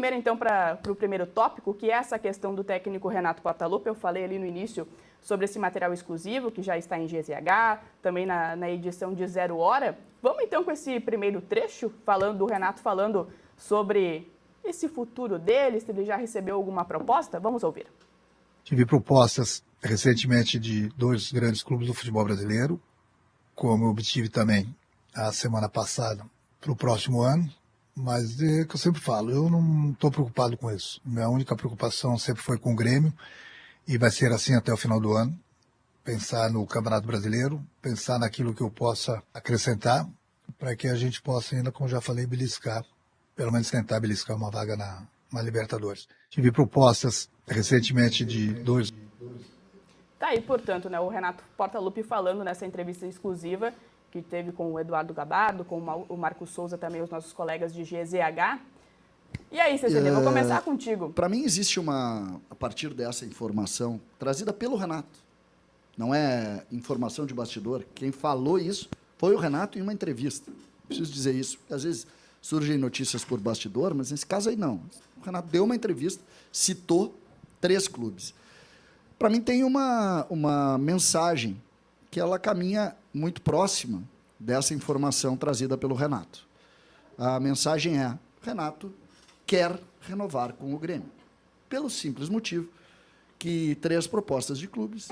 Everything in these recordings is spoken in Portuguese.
primeiro, então, para o primeiro tópico, que é essa questão do técnico Renato Portaluppi. Eu falei ali no início sobre esse material exclusivo, que já está em GZH, também na edição de 0 Hora. Vamos, então, com esse primeiro trecho, do Renato falando sobre esse futuro dele, se ele já recebeu alguma proposta. Vamos ouvir. Tive propostas recentemente de 2 grandes clubes do futebol brasileiro, como eu obtive também a semana passada para o próximo ano, mas é que eu sempre falo, eu não estou preocupado com isso. Minha única preocupação sempre foi com o Grêmio e vai ser assim até o final do ano. Pensar no Campeonato Brasileiro, pensar naquilo que eu possa acrescentar para que a gente possa ainda, como já falei, beliscar, pelo menos tentar beliscar uma vaga na Libertadores. Tive propostas recentemente de 2... Tá aí, portanto, né, o Renato Portaluppi falando nessa entrevista exclusiva que teve com o Eduardo Gabardo, com o Marcos Souza, também os nossos colegas de GZH. E aí, Cecília, vou começar contigo. Para mim existe a partir dessa informação, trazida pelo Renato, não é informação de bastidor, quem falou isso foi o Renato em uma entrevista. Preciso dizer isso, porque às vezes surgem notícias por bastidor, mas nesse caso aí não. O Renato deu uma entrevista, citou 3 clubes. Para mim tem uma mensagem que ela caminha muito próxima dessa informação trazida pelo Renato. A mensagem é: Renato quer renovar com o Grêmio, pelo simples motivo que 3 propostas de clubes,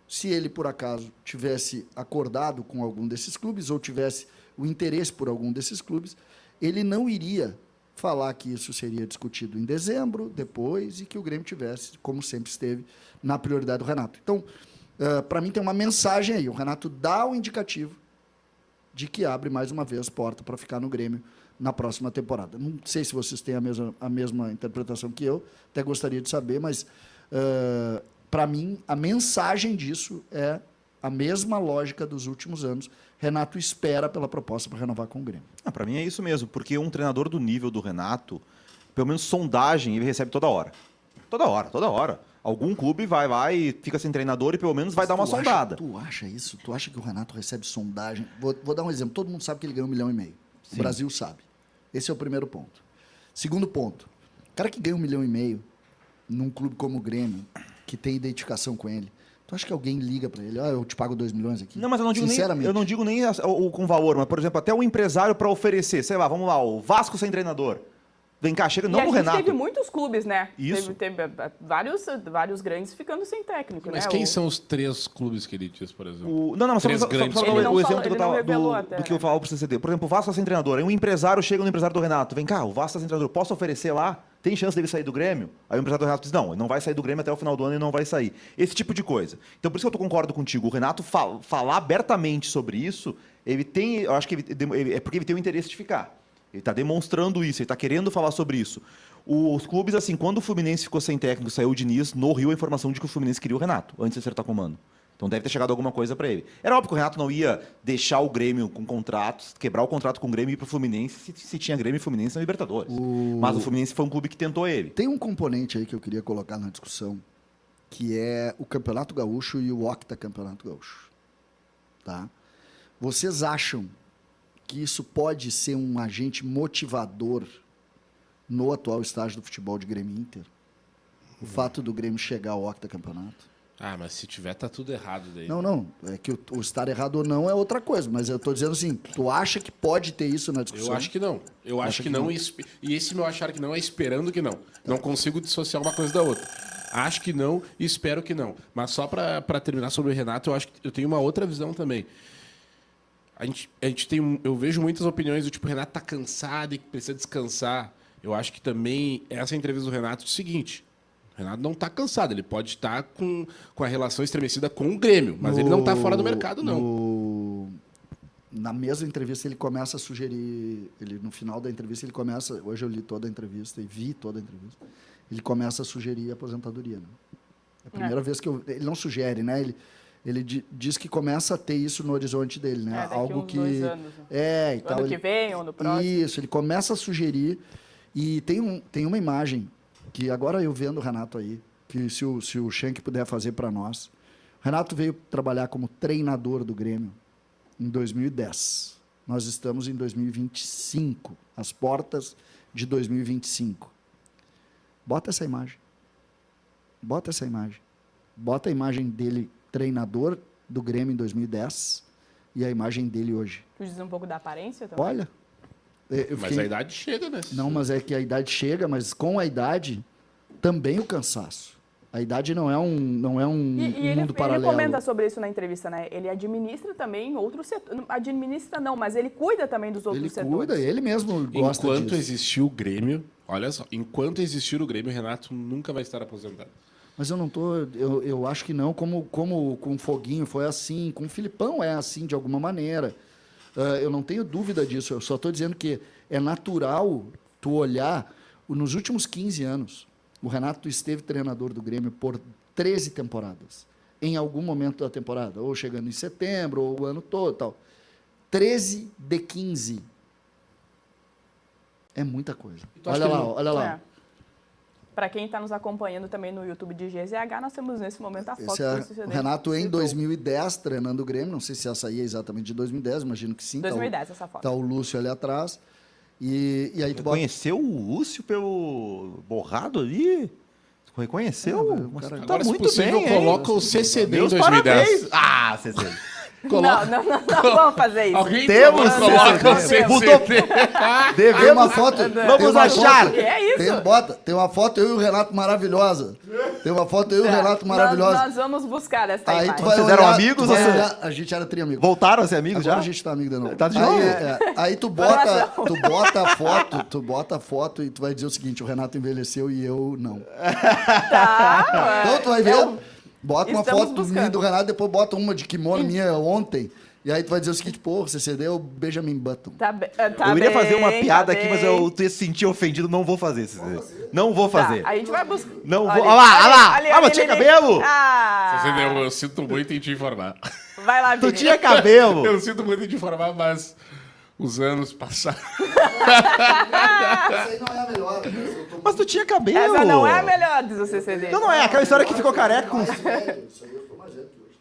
se ele por acaso tivesse acordado com algum desses clubes ou tivesse o interesse por algum desses clubes, ele não iria falar que isso seria discutido em dezembro, depois, e que o Grêmio tivesse, como sempre esteve, na prioridade do Renato. Então, para mim tem uma mensagem aí, o Renato dá o indicativo de que abre mais uma vez porta para ficar no Grêmio na próxima temporada. Não sei se vocês têm a mesma interpretação que eu, até gostaria de saber, mas para mim a mensagem disso é a mesma lógica dos últimos anos. Renato espera pela proposta para renovar com o Grêmio. Para mim é isso mesmo, porque um treinador do nível do Renato, pelo menos sondagem, ele recebe toda hora. Toda hora. Algum clube vai e fica sem treinador e pelo menos vai dar uma sondada. Tu acha isso? Tu acha que o Renato recebe sondagem? Vou dar um exemplo. Todo mundo sabe que ele ganhou 1,5 milhão. O Brasil sabe. Esse é o primeiro ponto. Segundo ponto. O cara que ganha 1,5 milhão num clube como o Grêmio, que tem identificação com ele, tu acha que alguém liga para ele? Eu te pago 2 milhões aqui? Não, mas eu não digo nem com valor, mas, por exemplo, até o empresário para oferecer, sei lá, vamos lá, o Vasco sem treinador. Vem cá, chega, não o Renato. Teve muitos clubes, né? Isso. Teve vários grandes ficando sem técnico, mas né? quem são os 3 clubes que ele diz, por exemplo? Não, só o exemplo que eu tava do que eu falava pro CCD. Por exemplo, o Vasco tá sem treinador. Aí um empresário chega no empresário do Renato. Vem cá, o Vasco tá sem treinador. Posso oferecer lá? Tem chance dele sair do Grêmio? Aí o empresário do Renato diz, não, ele não vai sair do Grêmio até o final do ano e não vai sair. Esse tipo de coisa. Então, por isso que eu concordo contigo. O Renato falar abertamente sobre isso, eu acho que é porque ele tem o interesse de ficar. Ele está demonstrando isso, ele está querendo falar sobre isso. Os clubes, assim, quando o Fluminense ficou sem técnico, saiu o Diniz, no Rio a informação de que o Fluminense queria o Renato, antes de acertar comando. Então deve ter chegado alguma coisa para ele. Era óbvio que o Renato não ia deixar o Grêmio com contratos, quebrar o contrato com o Grêmio e ir para o Fluminense se tinha Grêmio e Fluminense na Libertadores. Mas o Fluminense foi um clube que tentou ele. Tem um componente aí que eu queria colocar na discussão, que é o Campeonato Gaúcho e o Octacampeonato Gaúcho. Tá? Vocês acham que isso pode ser um agente motivador no atual estágio do futebol de Grêmio e Inter? O fato do Grêmio chegar ao octacampeonato? Mas se tiver, tá tudo errado daí. Não. É que o estar errado ou não é outra coisa. Mas eu tô dizendo assim, tu acha que pode ter isso na discussão? Eu acho que não. Eu acho que não. E esse meu achar que não é esperando que não. Tá. Não consigo dissociar uma coisa da outra. Acho que não e espero que não. Mas só para terminar sobre o Renato, eu acho que eu tenho uma outra visão também. Eu vejo muitas opiniões do tipo, o Renato tá cansado e precisa descansar. Eu acho que também essa entrevista do Renato é o seguinte: o Renato não tá cansado, ele pode estar com a relação estremecida com o Grêmio, mas ele não tá fora do mercado, não. Na mesma entrevista ele começa a sugerir, no final da entrevista ele começa, hoje eu li toda a entrevista e vi toda a entrevista, ele começa a sugerir a aposentadoria. Né? É a primeira vez que ele não sugere, né? Ele diz que começa a ter isso no horizonte dele, né? Algo que 2 anos. E tal. Ano que vem ou no próximo. Isso, ele começa a sugerir. E tem uma imagem que agora eu vendo o Renato aí, que se o Schenck puder fazer para nós. O Renato veio trabalhar como treinador do Grêmio em 2010. Nós estamos em 2025, às portas de 2025. Bota essa imagem. Bota essa imagem. Bota a imagem dele, treinador do Grêmio em 2010, e a imagem dele hoje. Tu diz um pouco da aparência também? Olha. Mas a idade chega, né? Não, mas é que a idade chega, mas com a idade também o cansaço. A idade não é um mundo paralelo. Ele comenta sobre isso na entrevista, né? Ele administra também outros setores. Administra não, mas ele cuida também dos outros setores. Ele cuida, ele mesmo gosta Enquanto disso. existiu o Grêmio, olha só, enquanto existir o Grêmio, o Renato nunca vai estar aposentado. Mas eu não tô, eu acho que não, como com o Foguinho foi assim, com o Filipão é assim de alguma maneira. Eu não tenho dúvida disso, eu só estou dizendo que é natural tu olhar, nos últimos 15 anos, o Renato esteve treinador do Grêmio por 13 temporadas, em algum momento da temporada, ou chegando em setembro, ou o ano todo, tal. 13 de 15. É muita coisa. Olha lá. É. Para quem está nos acompanhando também no YouTube de GZH, nós temos nesse momento a foto Esse é o Renato em 2010, treinando o Grêmio. Não sei se essa aí é exatamente de 2010, imagino que sim. 2010, essa foto. Tá o Lúcio ali atrás. E aí tu bota... Conheceu o Lúcio pelo borrado ali? Reconheceu? Cara, Tá Agora, se muito possível, bem, coloca hein? o CCD em Meus 2010. parabéns. Ah, CCD. Não vamos fazer isso. Alguém Temos coloca o CCD. CCD. Tem uma foto. Vamos achar. Que é isso? Tem uma foto eu e o Renato maravilhosa. Tem uma foto eu e o Renato maravilhosa. Nós vamos buscar essa Aí tu imagem. vai Vocês eram olhar, amigos, tu vai ou olhar, a gente era tri-amigo. Voltaram a ser amigos Agora já? a gente tá amigo de novo. Tá de novo? Aí tu bota a foto e tu vai dizer o seguinte, o Renato envelheceu e eu não. Tá. Então tu vai ver, bota uma Estamos foto do buscando. mim do Renato, depois bota uma de kimono minha ontem, e aí tu vai dizer o seguinte, pô, você cedeu o Benjamin Button. Tá Eu iria fazer uma bem, piada tá aqui, mas bem. eu ia se sentir ofendido. Não vou fazer. Não vou fazer. Tá, a gente vai buscar. Não vou. Olha lá. Mas tinha cabelo? Ah, CCD, eu sinto muito em te informar. vai lá, Tu Vini. tinha cabelo. Eu sinto muito em te informar, mas os anos passaram. Essa aí não é a melhor. Mas tu tinha cabelo. Essa não é a melhor, diz o CCD. Então não é. Aquela história que ficou careca com... Isso aí eu tô mais velho que hoje.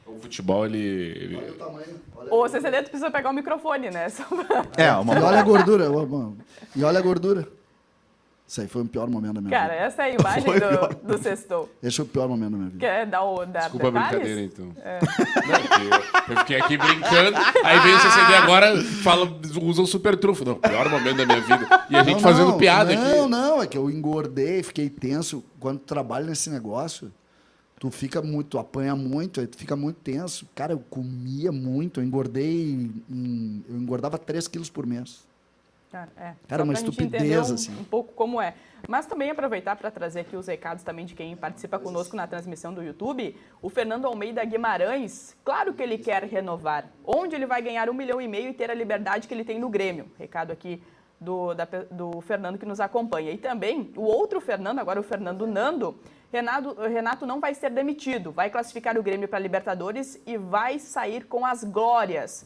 O futebol, ele... Olha o tamanho. O CCD tu precisa pegar o microfone, né? É, E uma... olha a gordura. E olha a gordura. Isso aí foi o pior momento da minha Cara, vida. essa é a imagem do Sextou. Esse foi o pior momento da minha vida. Quer dar Desculpa a detalhes? brincadeira, então. Não, porque eu fiquei aqui brincando, aí vem o CCD agora, usa o super trunfo. Não, pior momento da minha vida. E a gente fazendo piada aqui. Não, é que eu engordei, fiquei tenso. Quando tu trabalha nesse negócio, tu fica muito, tu apanha muito, aí tu fica muito tenso. Cara, eu comia muito, eu engordava 3 quilos por mês. Era Só uma pra gente estupidez, entender assim. um pouco como é. Mas também aproveitar para trazer aqui os recados também de quem participa conosco na transmissão do YouTube. O Fernando Almeida Guimarães, claro que ele quer renovar. Onde ele vai ganhar 1,5 milhão e ter a liberdade que ele tem no Grêmio. Recado aqui do Fernando que nos acompanha. E também o outro Fernando, agora o Fernando Nando, Renato não vai ser demitido, vai classificar o Grêmio para a Libertadores e vai sair com as glórias.